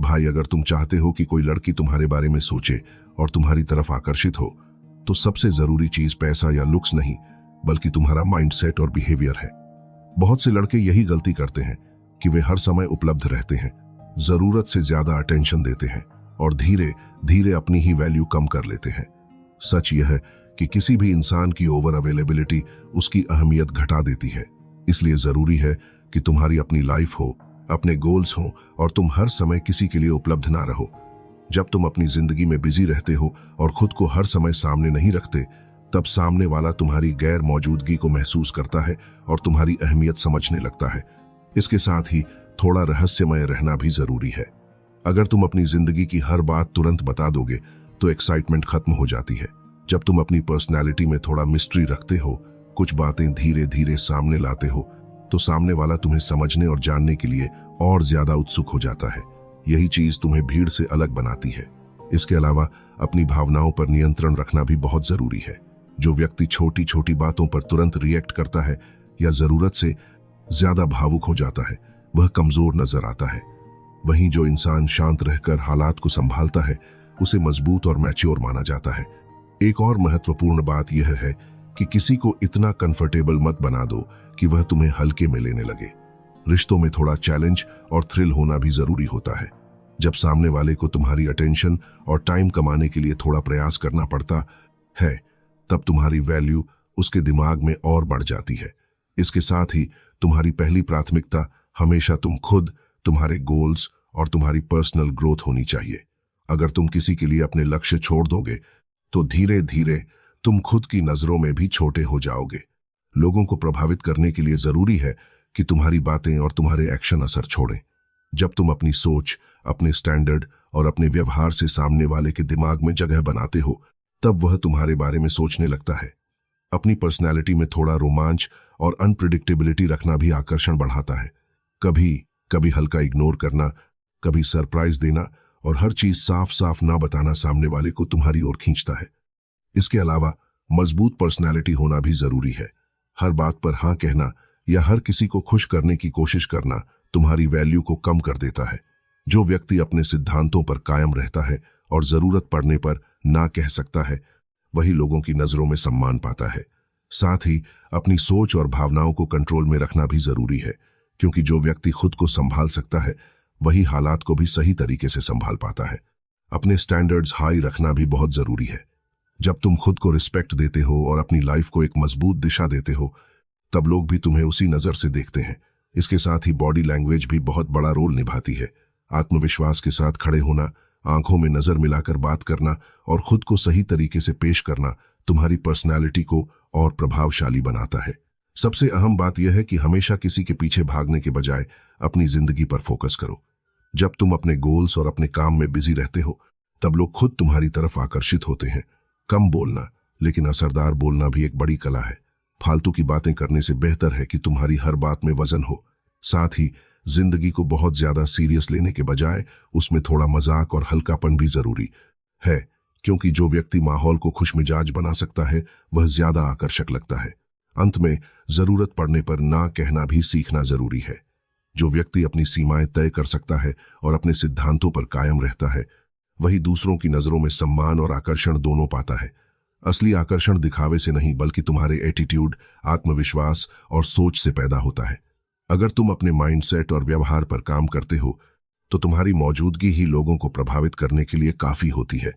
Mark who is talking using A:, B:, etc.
A: भाई, अगर तुम चाहते हो कि कोई लड़की तुम्हारे बारे में सोचे और तुम्हारी तरफ आकर्षित हो, तो सबसे जरूरी चीज पैसा या लुक्स नहीं, बल्कि तुम्हारा माइंडसेट और बिहेवियर है। बहुत से लड़के यही गलती करते हैं कि वे हर समय उपलब्ध रहते हैं, जरूरत से ज्यादा अटेंशन देते हैं और धीरे धीरे अपनी ही वैल्यू कम कर लेते हैं। सच यह है कि किसी भी इंसान की ओवर अवेलेबिलिटी उसकी अहमियत घटा देती है। इसलिए जरूरी है कि तुम्हारी अपनी लाइफ हो, अपने गोल्स हो और तुम हर समय किसी के लिए उपलब्ध ना रहो। जब तुम अपनी जिंदगी में बिजी रहते हो और खुद को हर समय सामने नहीं रखते, तब सामने वाला तुम्हारी गैर मौजूदगी को महसूस करता है और तुम्हारी अहमियत समझने लगता है। इसके साथ ही थोड़ा रहस्यमय रहना भी जरूरी है। अगर तुम अपनी जिंदगी की हर बात तुरंत बता दोगे तो एक्साइटमेंट खत्म हो जाती है। जब तुम अपनी पर्सनैलिटी में थोड़ा मिस्ट्री रखते हो, कुछ बातें धीरे धीरे सामने लाते हो, तो सामने वाला तुम्हें समझने और जानने के लिए और ज्यादा उत्सुक हो जाता है। यही चीज तुम्हें भीड़ से अलग बनाती है। इसके अलावा अपनी भावनाओं पर नियंत्रण रखना भी बहुत जरूरी है। जो व्यक्ति छोटी छोटी बातों पर तुरंत रिएक्ट करता है या जरूरत से ज्यादा भावुक हो जाता है, वह कमजोर नजर आता है। वहीं जो इंसान शांत रहकर हालात को संभालता है, उसे मजबूत और मैच्योर माना जाता है। एक और महत्वपूर्ण बात यह है कि किसी को इतना कंफर्टेबल मत बना दो कि वह तुम्हें हल्के में लेने लगे। रिश्तों में थोड़ा चैलेंज और थ्रिल होना भी जरूरी होता है। जब सामने वाले को तुम्हारी अटेंशन और टाइम कमाने के लिए थोड़ा प्रयास करना पड़ता है, तब तुम्हारी वैल्यू उसके दिमाग में और बढ़ जाती है। इसके साथ ही तुम्हारी पहली प्राथमिकता हमेशा तुम खुद, तुम्हारे गोल्स और तुम्हारी पर्सनल ग्रोथ होनी चाहिए। अगर तुम किसी के लिए अपने लक्ष्य छोड़ दोगे, तो धीरे धीरे तुम खुद की नजरों में भी छोटे हो जाओगे। लोगों को प्रभावित करने के लिए जरूरी है कि तुम्हारी बातें और तुम्हारे एक्शन असर छोड़ें। जब तुम अपनी सोच, अपने स्टैंडर्ड और अपने व्यवहार से सामने वाले के दिमाग में जगह बनाते हो, तब वह तुम्हारे बारे में सोचने लगता है। अपनी पर्सनैलिटी में थोड़ा रोमांच और अनप्रिडिक्टेबिलिटी रखना भी आकर्षण बढ़ाता है। कभी कभी हल्का इग्नोर करना, कभी सरप्राइज देना और हर चीज साफ साफ ना बताना सामने वाले को तुम्हारी ओर खींचता है। इसके अलावा मजबूत पर्सनैलिटी होना भी जरूरी है। हर बात पर हाँ कहना या हर किसी को खुश करने की कोशिश करना तुम्हारी वैल्यू को कम कर देता है। जो व्यक्ति अपने सिद्धांतों पर कायम रहता है और जरूरत पड़ने पर ना कह सकता है, वही लोगों की नजरों में सम्मान पाता है। साथ ही अपनी सोच और भावनाओं को कंट्रोल में रखना भी जरूरी है, क्योंकि जो व्यक्ति खुद को संभाल सकता है, वही हालात को भी सही तरीके से संभाल पाता है। अपने स्टैंडर्ड्स हाई रखना भी बहुत जरूरी है। जब तुम खुद को रिस्पेक्ट देते हो और अपनी लाइफ को एक मजबूत दिशा देते हो, तब लोग भी तुम्हें उसी नजर से देखते हैं। इसके साथ ही बॉडी लैंग्वेज भी बहुत बड़ा रोल निभाती है। आत्मविश्वास के साथ खड़े होना, आंखों में नजर मिलाकर बात करना और खुद को सही तरीके से पेश करना तुम्हारी पर्सनैलिटी को और प्रभावशाली बनाता है। सबसे अहम बात यह है कि हमेशा किसी के पीछे भागने के बजाय अपनी जिंदगी पर फोकस करो। जब तुम अपने गोल्स और अपने काम में बिजी रहते हो, तब लोग खुद तुम्हारी तरफ आकर्षित होते हैं। कम बोलना, लेकिन असरदार बोलना भी एक बड़ी कला है। फालतू की बातें करने से बेहतर है कि तुम्हारी हर बात में वजन हो। साथ ही जिंदगी को बहुत ज्यादा सीरियस लेने के बजाय उसमें थोड़ा मजाक और हल्कापन भी जरूरी है, क्योंकि जो व्यक्ति माहौल को खुशमिजाज बना सकता है, वह ज्यादा आकर्षक लगता है। अंत में जरूरत पड़ने पर ना कहना भी सीखना जरूरी है। जो व्यक्ति अपनी सीमाएं तय कर सकता है और अपने सिद्धांतों पर कायम रहता है, वही दूसरों की नजरों में सम्मान और आकर्षण दोनों पाता है। असली आकर्षण दिखावे से नहीं, बल्कि तुम्हारे एटीट्यूड, आत्मविश्वास और सोच से पैदा होता है। अगर तुम अपने माइंडसेट और व्यवहार पर काम करते हो, तो तुम्हारी मौजूदगी ही लोगों को प्रभावित करने के लिए काफी होती है।